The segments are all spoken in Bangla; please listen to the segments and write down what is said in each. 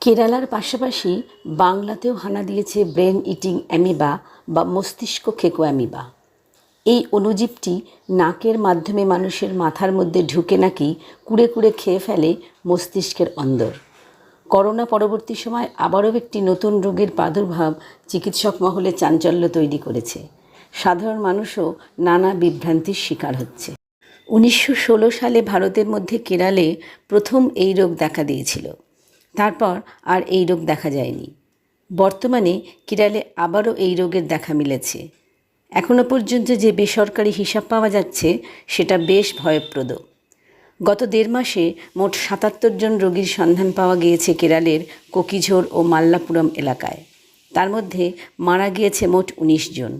কেরালার পাশাপাশি বাংলাতেও হানা দিয়েছে ব্রেন ইটিং অ্যামিবা বা মস্তিষ্ক খেকো অ্যামিবা। এই অণুজীবটি নাকের মাধ্যমে মানুষের মাথার মধ্যে ঢুকে নাকি কুড়ে কুড়ে খেয়ে ফেলে মস্তিষ্কের অন্দর। করোনা পরবর্তী সময় আবারও একটি নতুন রোগের প্রাদুর্ভাব চিকিৎসক মহলে চাঞ্চল্য তৈরি করেছে। সাধারণ মানুষও নানা বিভ্রান্তির শিকার হচ্ছে। 1916 সালে ভারতের মধ্যে কেরালে প্রথম এই রোগ দেখা দিয়েছিল। তারপর আর এই রোগ দেখা যায়নি। বর্তমানে কেরালে আবারও এই রোগের দেখা মিলেছে। এখনও পর্যন্ত যে বেসরকারি হিসাব পাওয়া যাচ্ছে সেটা বেশ ভয়প্রদ। গত 1.5 মাসে মোট 77 জন রোগীর সন্ধান পাওয়া গিয়েছে কেরালের কোকিঝোর ও মাল্লাপুরম এলাকায়। তার মধ্যে মারা গিয়েছে মোট 19 জন।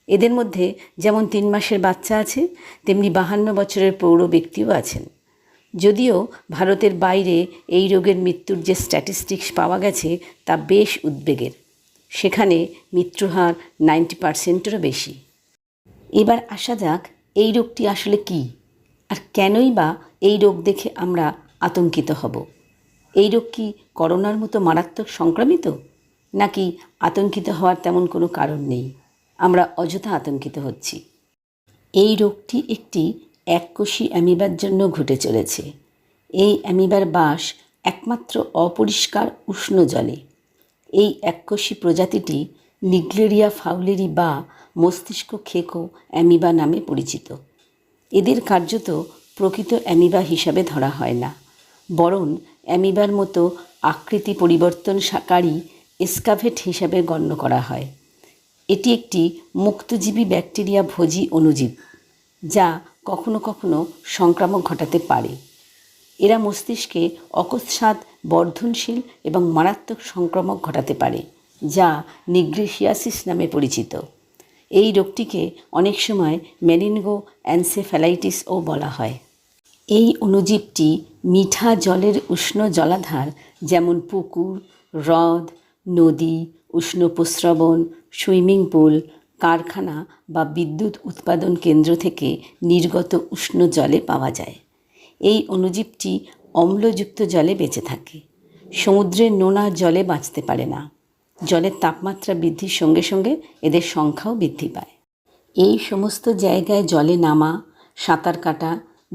এদের মধ্যে যেমন 3 মাসের বাচ্চা আছে, তেমনি 52 বছরের প্রৌঢ় ব্যক্তিও আছেন। যদিও ভারতের বাইরে এই রোগের মৃত্যুর যে স্ট্যাটিস্টিক্স পাওয়া গেছে তা বেশ উদ্বেগের। সেখানে মৃত্যুহার 90%-এরও বেশি। এবার আসা যাক এই রোগটি আসলে কী, আর কেনই বা এই রোগ দেখে আমরা আতঙ্কিত হব। এই রোগ কি করোনার মতো মারাত্মক সংক্রামিত, নাকি আতঙ্কিত হওয়ার তেমন কোনো কারণ নেই, আমরা অযথা আতঙ্কিত হচ্ছি? এই রোগটি একটি এককোষী অ্যামিবার জন্য ঘটে চলেছে। এই অ্যামিবার বাস একমাত্র অপরিষ্কার উষ্ণ জলে। এই এককোষী প্রজাতিটি নিগ্লেরিয়া ফাউলেরি বা মস্তিষ্ক খেকো অ্যামিবা নামে পরিচিত। এদের কার্যত প্রকৃত অ্যামিবা হিসাবে ধরা হয় না, বরং অ্যামিবার মতো আকৃতি পরিবর্তনকারী এসকাভেট হিসাবে গণ্য করা হয়। এটি একটি মুক্তজীবী ব্যাকটেরিয়া ভোজী অণুজীব, যা কখনো কখনো সংক্রামক ঘটাতে পারে। এরা মস্তিষ্কে অকস্মাৎ বর্ধনশীল এবং মারাত্মক সংক্রমক ঘটাতে পারে, যা নিগ্রেশিয়াসিস নামে পরিচিত। এই রোগটিকে অনেক সময় মেনিনগো এনসেফ্যালাইটিসও বলা হয়। এই অণুজীবটি মিঠা জলের উষ্ণ জলাধার যেমন পুকুর, হ্রদ, নদী, উষ্ণ প্রস্রবণ, সুইমিং পুল, কারখানা বা বিদ্যুৎ উৎপাদন কেন্দ্র থেকে নির্গত উষ্ণ জলে পাওয়া যায়। এই অণুজীবটি অম্লযুক্ত জলে বেঁচে থাকে। সমুদ্রের নোনা জলে বাঁচতে পারে না। জলের তাপমাত্রা বৃদ্ধির সঙ্গে সঙ্গে এদের সংখ্যাও বৃদ্ধি পায়। এই সমস্ত জায়গায় জলে নামা, সাঁতার কাটা,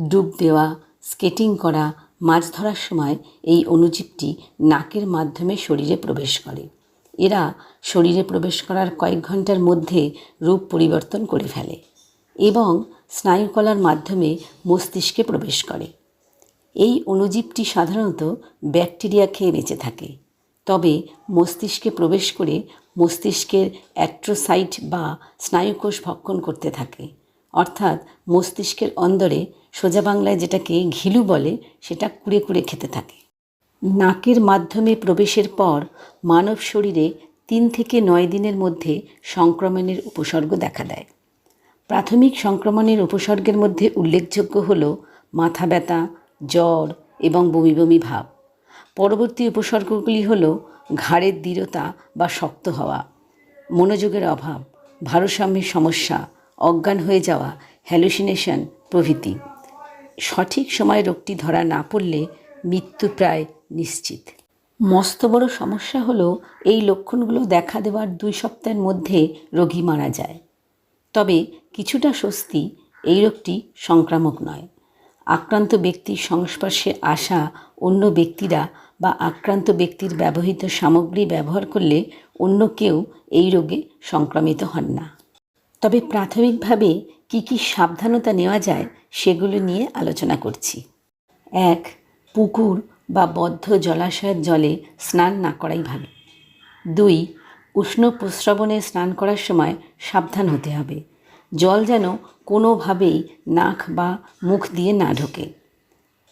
ডুব দেওয়া, স্কেটিং করা, মাছ ধরার সময় এই অণুজীবটি নাকের মাধ্যমে শরীরে প্রবেশ করে। এরা শরীরে প্রবেশ করার কয়েক ঘন্টার মধ্যে রূপ পরিবর্তন করে ফেলে এবং স্নায়ুকলার মাধ্যমে মস্তিষ্কে প্রবেশ করে। এই অণুজীবটি সাধারণত ব্যাকটেরিয়া খেয়ে বেঁচে থাকে, তবে মস্তিষ্কে প্রবেশ করে মস্তিষ্কের অ্যাস্ট্রোসাইট বা স্নায়ুকোষ ভক্ষণ করতে থাকে, অর্থাৎ মস্তিষ্কের অন্দরে, সোজা বাংলায় যেটাকে ঘিলু বলে, সেটা কুড়ে কুড়ে খেতে থাকে। নাকের মাধ্যমে প্রবেশের পর মানব শরীরে 3 থেকে 9 দিনের মধ্যে সংক্রমণের উপসর্গ দেখা দেয়। প্রাথমিক সংক্রমণের উপসর্গের মধ্যে উল্লেখযোগ্য হল মাথা ব্যথা, জ্বর এবং বমি বমি ভাব। পরবর্তী উপসর্গগুলি হল ঘাড়ের দৃঢ়তা বা শক্ত হওয়া, মনোযোগের অভাব, ভারসাম্যের সমস্যা, অজ্ঞান হয়ে যাওয়া, হ্যালুসিনেশন প্রভৃতি। সঠিক সময়ে রোগটি ধরা না পড়লে মৃত্যু প্রায় নিশ্চিত। মস্ত বড় সমস্যা হলো এই লক্ষণগুলো দেখা দেওয়ার 2 সপ্তাহের মধ্যে রোগী মারা যায়। তবে কিছুটা স্বস্তি, এই রোগটি সংক্রামক নয়। আক্রান্ত ব্যক্তির সংস্পর্শে আসা অন্য ব্যক্তিরা বা আক্রান্ত ব্যক্তির ব্যবহৃত সামগ্রী ব্যবহার করলে অন্য কেউ এই রোগে সংক্রমিত হন না। তবে প্রাথমিকভাবে কী কী সাবধানতা নেওয়া যায় সেগুলো নিয়ে আলোচনা করছি। 1. পুকুর বা বদ্ধ জলাশয়ের জলে স্নান না করাই ভালো। 2. উষ্ণ প্রস্রবণে স্নান করার সময় সাবধান হতে হবে। জল যেন কোনোভাবেই নাক বা মুখ দিয়ে না ঢোকে।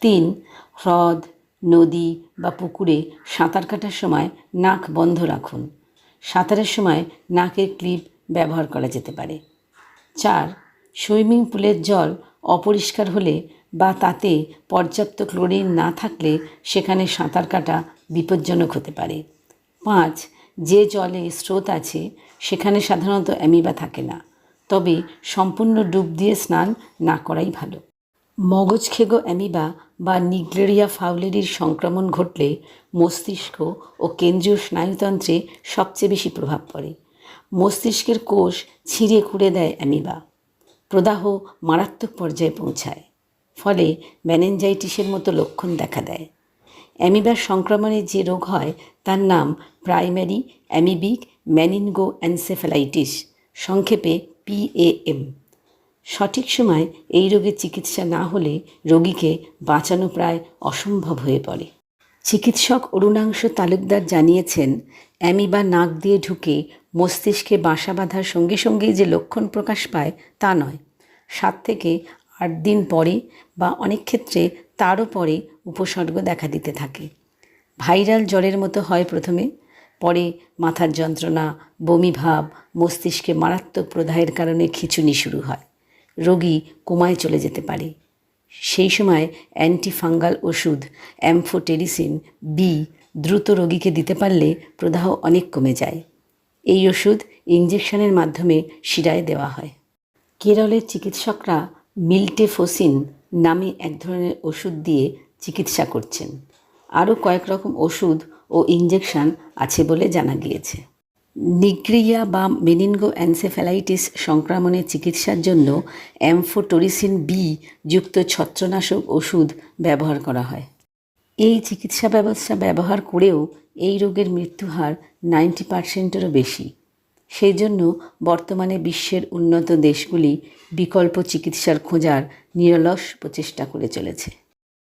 3. হ্রদ, নদী বা পুকুরে সাঁতার কাটার সময় নাক বন্ধ রাখুন। সাঁতারের সময় নাকের ক্লিপ ব্যবহার করা যেতে পারে। 4. সুইমিং পুলের জল অপরিষ্কার হলে বা তাতে পর্যাপ্ত ক্লোরিন না থাকলে সেখানে সাঁতার কাটা বিপজ্জনক হতে পারে। 5. যে জলে স্রোত আছে সেখানে সাধারণত অ্যামিবা থাকে না, তবে সম্পূর্ণ ডুব দিয়ে স্নান না করাই ভালো। মগজখেগো অ্যামিবা বা নিগ্লেরিয়া ফাউলেরির সংক্রমণ ঘটলে মস্তিষ্ক ও কেন্দ্রীয় স্নায়ুতন্ত্রে সবচেয়ে বেশি প্রভাব পড়ে। মস্তিষ্কের কোষ ছিঁড়ে খুঁড়ে দেয় অ্যামিবা। প্রদাহ মারাত্মক পর্যায়ে পৌঁছায়, ফলে মেনিনজাইটিসের মতো লক্ষণ দেখা দেয়। অ্যামিবার সংক্রমণে যে রোগ হয় তার নাম প্রাইমারি অ্যামিবিক মেনিনগো এনসেফ্যালাইটিস, সংক্ষেপে PAM। সঠিক সময় এই রোগের চিকিৎসা না হলে রোগীকে বাঁচানো প্রায় অসম্ভব হয়ে পড়ে। চিকিৎসক অরুণাংশ তালুকদার জানিয়েছেন, অ্যামিবা নাক দিয়ে ঢুকে মস্তিষ্কে বাসা বাঁধার সঙ্গে সঙ্গেই যে লক্ষণ প্রকাশ পায় তা নয়, 7 থেকে 8 দিন পরে বা অনেক ক্ষেত্রে তারও পরে উপসর্গ দেখা দিতে থাকে। ভাইরাল জ্বরের মতো হয় প্রথমে, পরে মাথার যন্ত্রণা, বমি ভাব, মস্তিষ্কে মারাত্মক প্রদাহের কারণে খিঁচুনি শুরু হয়। রোগী কোমায় চলে যেতে পারে। সেই সময় অ্যান্টিফাঙ্গাল ওষুধ অ্যামফোটেরিসিন বি দ্রুত রোগীকে দিতে পারলে প্রদাহ অনেক কমে যায়। এই ওষুধ ইঞ্জেকশনের মাধ্যমে শিরায় দেওয়া হয়। কেরলের চিকিৎসকরা মিল্টেফোসিন নামে এক ধরনের ওষুধ দিয়ে চিকিৎসা করছেন। আরও কয়েক রকম ওষুধ ও ইঞ্জেকশন আছে বলে জানা গিয়েছে। নিগ্রিয়া বা মেনিনগো এনসেফ্যালাইটিস সংক্রমণের চিকিৎসার জন্য অ্যামফোটেরিসিন বি যুক্ত ছত্রনাশক ওষুধ ব্যবহার করা হয়। এই চিকিৎসা ব্যবস্থা ব্যবহার করেও এই রোগের মৃত্যুহার 90%-এরও বেশি। সেই জন্য বর্তমানে বিশ্বের উন্নত দেশগুলি বিকল্প চিকিৎসার খোঁজার নিরলস প্রচেষ্টা করে চলেছে।